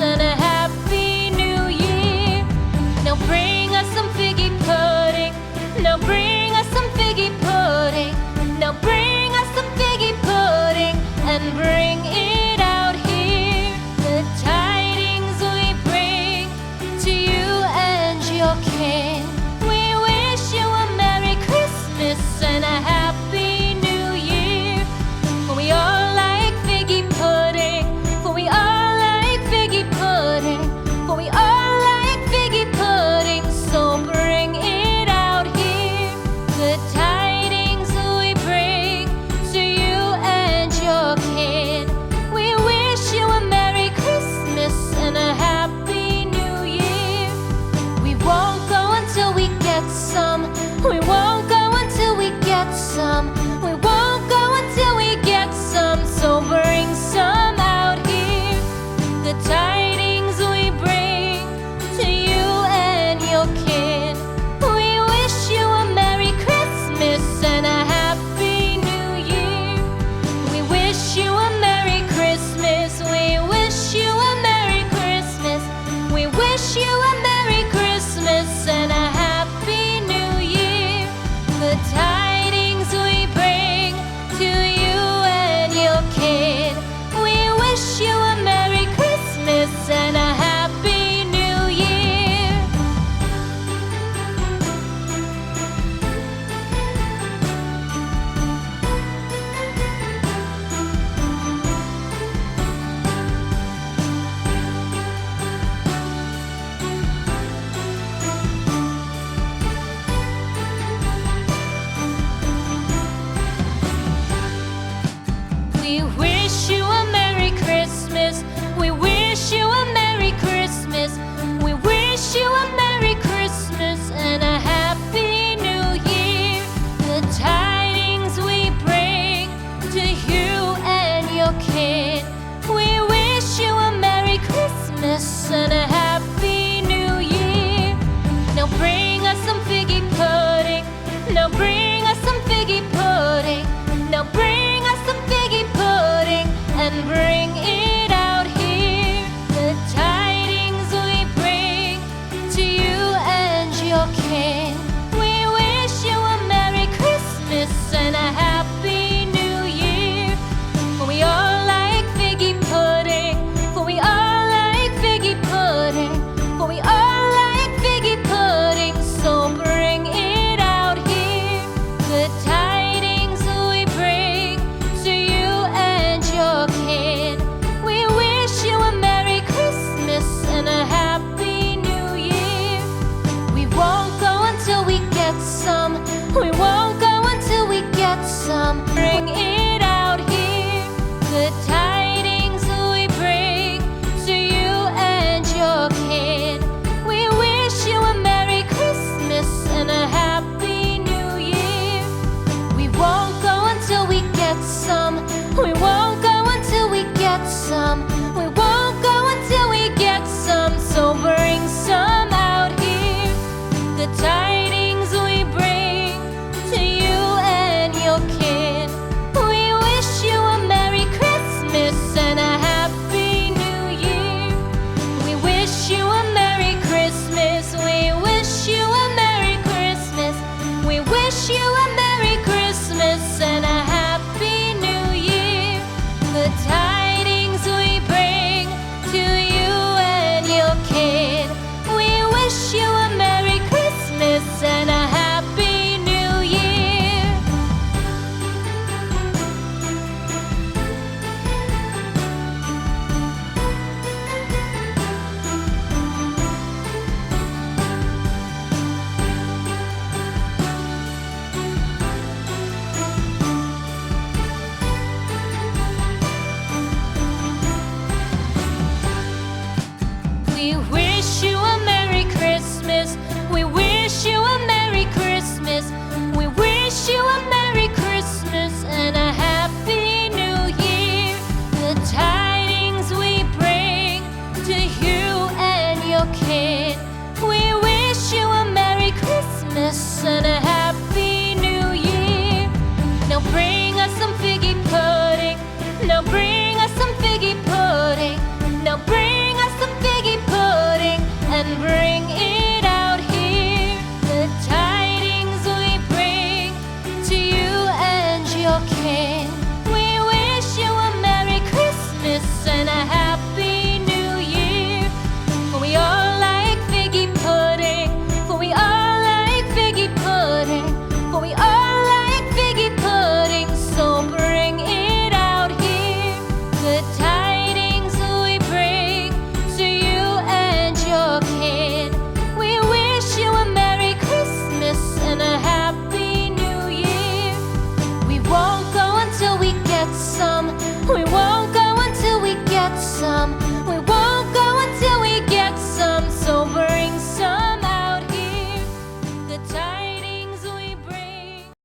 and a happy new year. Now bring us some figgy pudding. Now bring us some figgy pudding. Now bring us some figgy pudding and bring it out here. The tidings we bring to you and your kin. We wish you a Merry Christmas and a Happy New Year. For we all like figgy pudding. For we all like figgy pudding. For we all like figgy pudding. So bring it out here. The tidings we bring to you and your kin. We wish you a Merry Christmas and a Happy New Year. We won't go until we get some. We won't go until we get some. We won't go until we get some. So bring some out here. The tidings we bring to you and your kin. We wish you a Merry Christmas and a Happy New Year. We wish you a Merry Christmas. We wish you a Merry Christmas. We wish you a Merry Christmas and a Happy New Year. The tidings we bring to you and your kin. We wish you a Merry Christmas and a Happy New Year. We wish you a Merry Christmas. We wish you a Merry Christmas. We wish you a Merry Christmas and a Happy New Year. The tidings we bring to you and your kin. We wish you a Merry Christmas and a Happy New Year. Now bring us some figgy pudding. Now bring us some figgy pudding. Now bring us some figgy pudding and bring it out here. The tidings we bring to you and your kin. We wish you a Merry Christmas and a Happy New Year. For we all like figgy pudding. For we all like figgy pudding. For we all like figgy pudding. So bring it out here. The tidings we bring to you and your kin. We wish you a Merry Christmas and a Happy New Year. We won't go until we get some. We won't go until we get some. Bring it out here. The tidings we bring to you and your kin. We wish you a Merry Christmas and a Happy New Year. We won't go until we get some. We won't go until we get some. We won't go until we get some. So bring some out here. The tidings we bring to you and your kin. We wish you a Merry Christmas and a Happy New Year. We wish you a Merry Christmas. We wish you a Merry Christmas. We wish you a Merry Christmas and a Happy New Year. The tidings we bring to you and your kin. We wish you a Merry Christmas and a Happy New Year. We